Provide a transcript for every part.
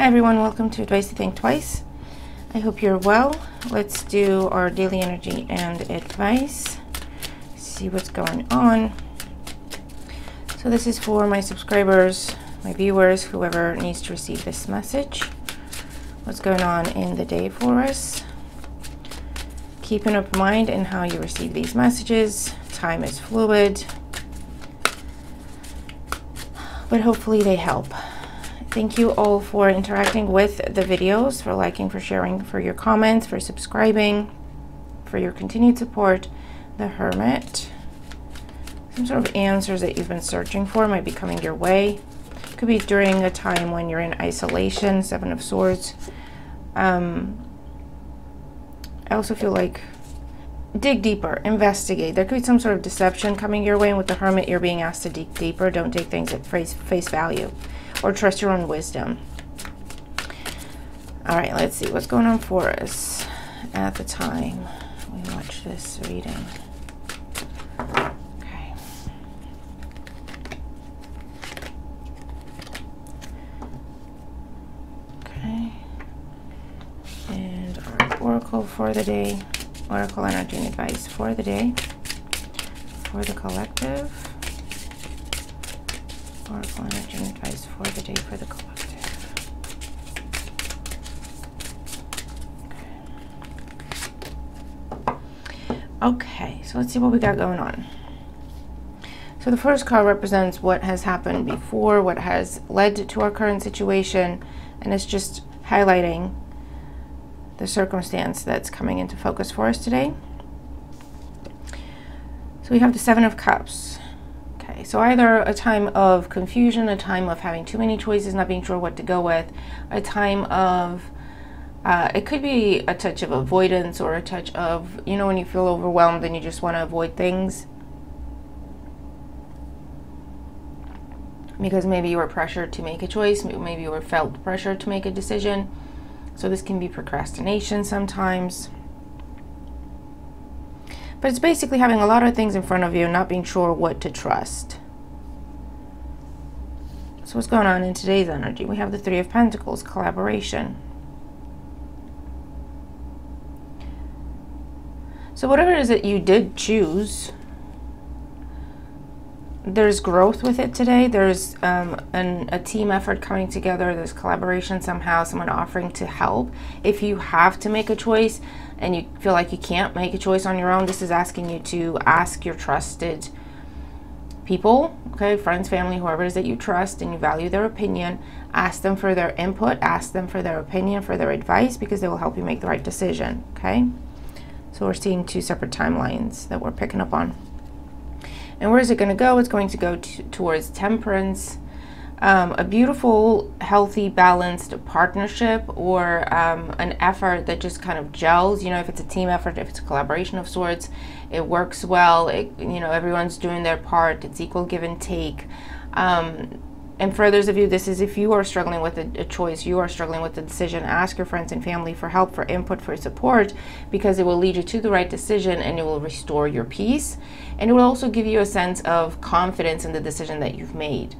Hi everyone, welcome to Advice to Think Twice. I hope you're well. Let's do our daily energy and advice. See what's going on. So this is for my subscribers, my viewers, whoever needs to receive this message. What's going on in the day for us. Keep an open mind in how you receive these messages. Time is fluid, but hopefully they help. Thank you all for interacting with the videos, for liking, for sharing, for your comments, for subscribing, for your continued support. The Hermit. Some sort of answers that you've been searching for might be coming your way. Could be during a time when you're in isolation. Seven of Swords. I also feel like dig deeper, investigate. There could be some sort of deception coming your way, and with the Hermit you're being asked to dig deeper. Don't take things at face value, or trust your own wisdom. All right, let's see what's going on for us at the time we watch this reading. Okay. Okay. And our oracle for the day, oracle energy and advice for the day, for the collective. Oracle energy and advice for the day for the collective. Okay, so let's see what we got going on. So the first card represents what has happened before, what has led to our current situation, and it's just highlighting the circumstance that's coming into focus for us today. So we have the Seven of Cups. Okay, so either a time of confusion, a time of having too many choices, not being sure what to go with, a time of, it could be a touch of avoidance, or a touch of, you know, when you feel overwhelmed and you just want to avoid things. Because maybe you were pressured to make a choice, maybe you were felt pressure to make a decision. So this can be procrastination sometimes. But it's basically having a lot of things in front of you and not being sure what to trust. So what's going on in today's energy? We have the Three of Pentacles, collaboration. So whatever it is that you did choose, there's growth with it today. There's a team effort coming together. There's collaboration somehow, someone offering to help. If you have to make a choice and you feel like you can't make a choice on your own, this is asking you to ask your trusted people, okay, friends, family, whoever it is that you trust and you value their opinion. Ask them for their input, ask them for their opinion, for their advice, because they will help you make the right decision, okay? So we're seeing two separate timelines that we're picking up on. And where is it going to go? It's going to go towards temperance, a beautiful, healthy, balanced partnership, or an effort that just kind of gels. You know, if it's a team effort, if it's a collaboration of sorts, it works well. You know, everyone's doing their part. It's equal give and take. And for others of you, this is if you are struggling with a choice, you are struggling with a decision, ask your friends and family for help, for input, for support, because it will lead you to the right decision and it will restore your peace. And it will also give you a sense of confidence in the decision that you've made.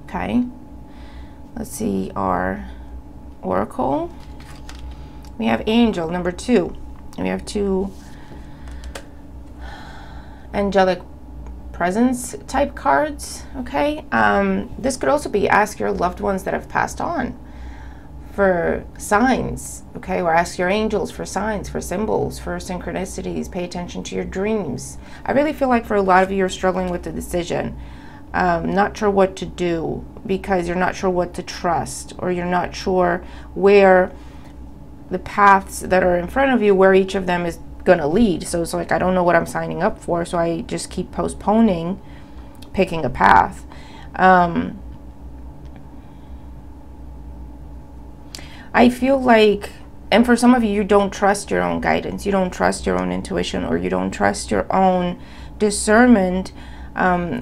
Okay, let's see our oracle. We have Angel, number 2. And we have 2 angelic presence type cards, okay? This could also be ask your loved ones that have passed on for signs, okay? Or ask your angels for signs, for symbols, for synchronicities. Pay attention to your dreams. I really feel like for a lot of you, you're struggling with the decision. Not sure what to do because you're not sure what to trust, or you're not sure where the paths that are in front of you, where each of them is gonna lead. So it's like, I don't know what I'm signing up for, so I just keep postponing picking a path. I feel like, and for some of you, you don't trust your own guidance, you don't trust your own intuition, or you don't trust your own discernment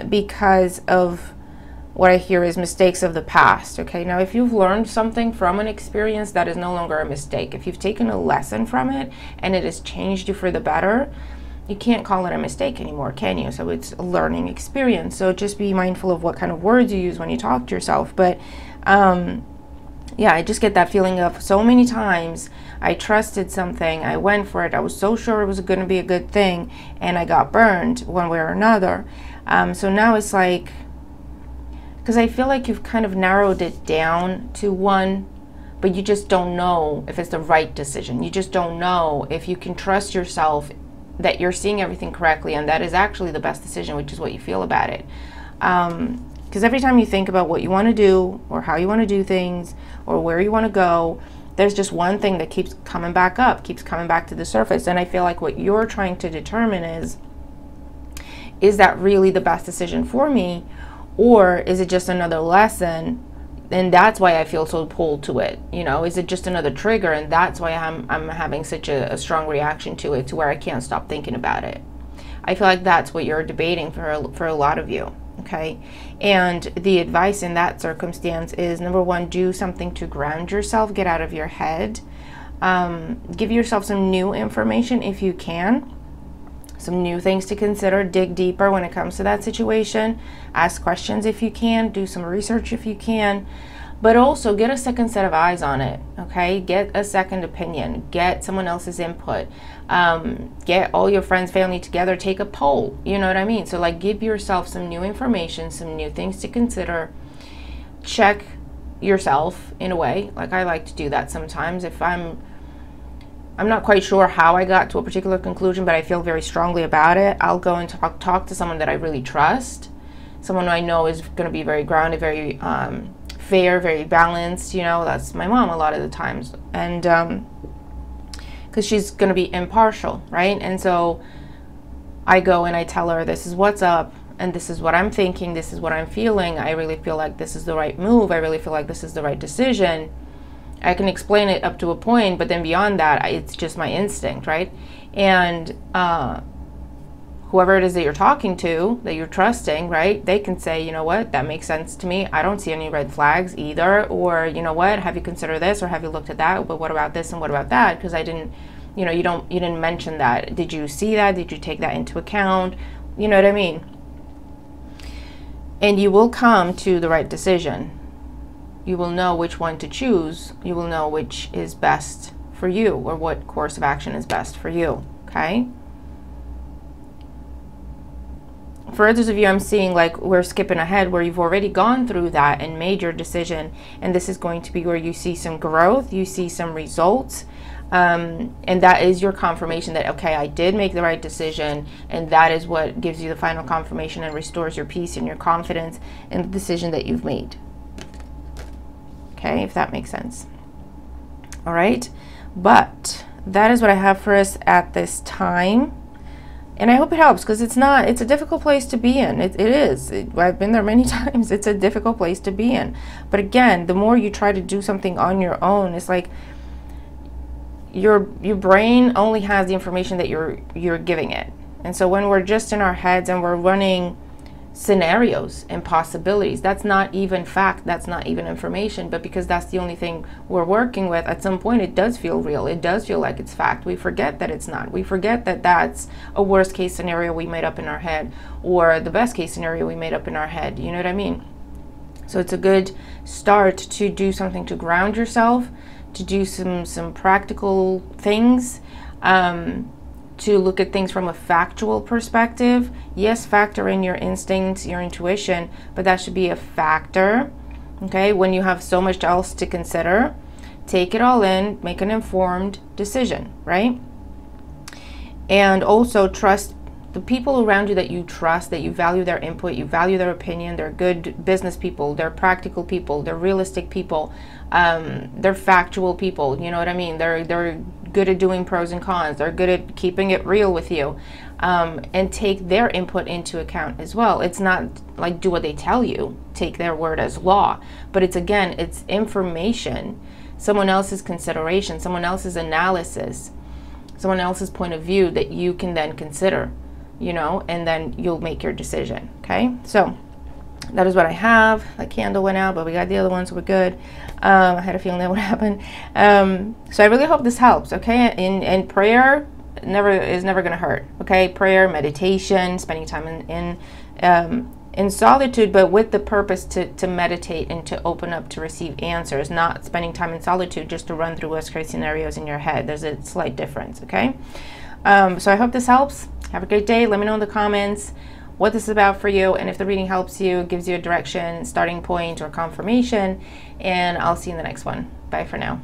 because of what I hear is mistakes of the past. Okay, now if you've learned something from an experience, that is no longer a mistake. If you've taken a lesson from it and it has changed you for the better, you can't call it a mistake anymore, can you? So it's a learning experience. So just be mindful of what kind of words you use when you talk to yourself. But Yeah, I just get that feeling of so many times I trusted something, I went for it, I was so sure it was going to be a good thing, and I got burned one way or another. So now it's like, because I feel like you've kind of narrowed it down to one, but you just don't know if it's the right decision. You just don't know if you can trust yourself that you're seeing everything correctly, and that is actually the best decision, which is what you feel about it. Because every time you think about what you want to do, or how you want to do things, or where you want to go, there's just one thing that keeps coming back up, keeps coming back to the surface. And I feel like what you're trying to determine is that really the best decision for me? Or is it just another lesson? And that's why I feel so pulled to it. You know, is it just another trigger? And that's why I'm having such a strong reaction to it, to where I can't stop thinking about it. I feel like that's what you're debating for a lot of you. Okay, and the advice in that circumstance is, number one, do something to ground yourself, get out of your head, give yourself some new information if you can, some new things to consider, dig deeper when it comes to that situation, ask questions if you can, do some research if you can, but also get a second set of eyes on it. Okay, get a second opinion, get someone else's input, get all your friends, family together, take a poll, you know what I mean? So like, give yourself some new information, some new things to consider, check yourself in a way. Like, I like to do that sometimes. If I'm not quite sure how I got to a particular conclusion, but I feel very strongly about it, I'll go and talk to someone that I really trust, someone I know is going to be very grounded, very fair, very balanced. You know, that's my mom a lot of the times, and because she's going to be impartial, right? And so I go and I tell her, this is what's up, and this is what I'm thinking, this is what I'm feeling. I really feel like this is the right move. I really feel like this is the right decision. I can explain it up to a point, but then beyond that, it's just my instinct, right? And whoever it is that you're talking to, that you're trusting, right, they can say, you know what, that makes sense to me. I don't see any red flags either. Or, you know what, have you considered this, or have you looked at that? But what about this and what about that? Because I didn't, you know, you didn't mention that. Did you see that? Did you take that into account? You know what I mean? And you will come to the right decision. You will know which one to choose. You will know which is best for you, or what course of action is best for you. Okay? For others of you, I'm seeing like we're skipping ahead, where you've already gone through that and made your decision, and this is going to be where you see some growth, you see some results, and that is your confirmation that, okay, I did make the right decision, and that is what gives you the final confirmation and restores your peace and your confidence in the decision that you've made. Okay, if that makes sense. All right, but that is what I have for us at this time. And I hope it helps, because it's a difficult place to be in. It is. I've been there many times. It's a difficult place to be in. But again, the more you try to do something on your own, it's like your brain only has the information that you're giving it. And so when we're just in our heads and we're running scenarios and possibilities, that's not even fact, that's not even information, but because that's the only thing we're working with, at some point it does feel real, it does feel like it's fact. We forget that it's not. We forget that that's a worst case scenario we made up in our head, or the best case scenario we made up in our head. You know what I mean? So it's a good start to do something to ground yourself, to do some practical things, to look at things from a factual perspective. Yes, factor in your instincts, your intuition, but that should be a factor. Okay, when you have so much else to consider, take it all in, make an informed decision, right? And also trust the people around you that you trust, that you value their input, you value their opinion. They're good business people, they're practical people, they're realistic people, they're factual people, you know what I mean? They're good at doing pros and cons, they're good at keeping it real with you, and take their input into account as well. It's not like do what they tell you, take their word as law, but it's, again, it's information, someone else's consideration, someone else's analysis, someone else's point of view that you can then consider, you know, and then you'll make your decision. Okay, so that is what I have. The candle went out, but we got the other one, so we're good. I had a feeling that would happen. So I really hope this helps. Okay, and prayer is never going to hurt. Okay, prayer, meditation, spending time in solitude, but with the purpose to meditate and to open up to receive answers, not spending time in solitude just to run through worst case scenarios in your head. There's a slight difference, okay? So I hope this helps. Have a great day. Let me know in the comments what this is about for you, and if the reading helps you, gives you a direction, starting point, or confirmation, and I'll see you in the next one. Bye for now.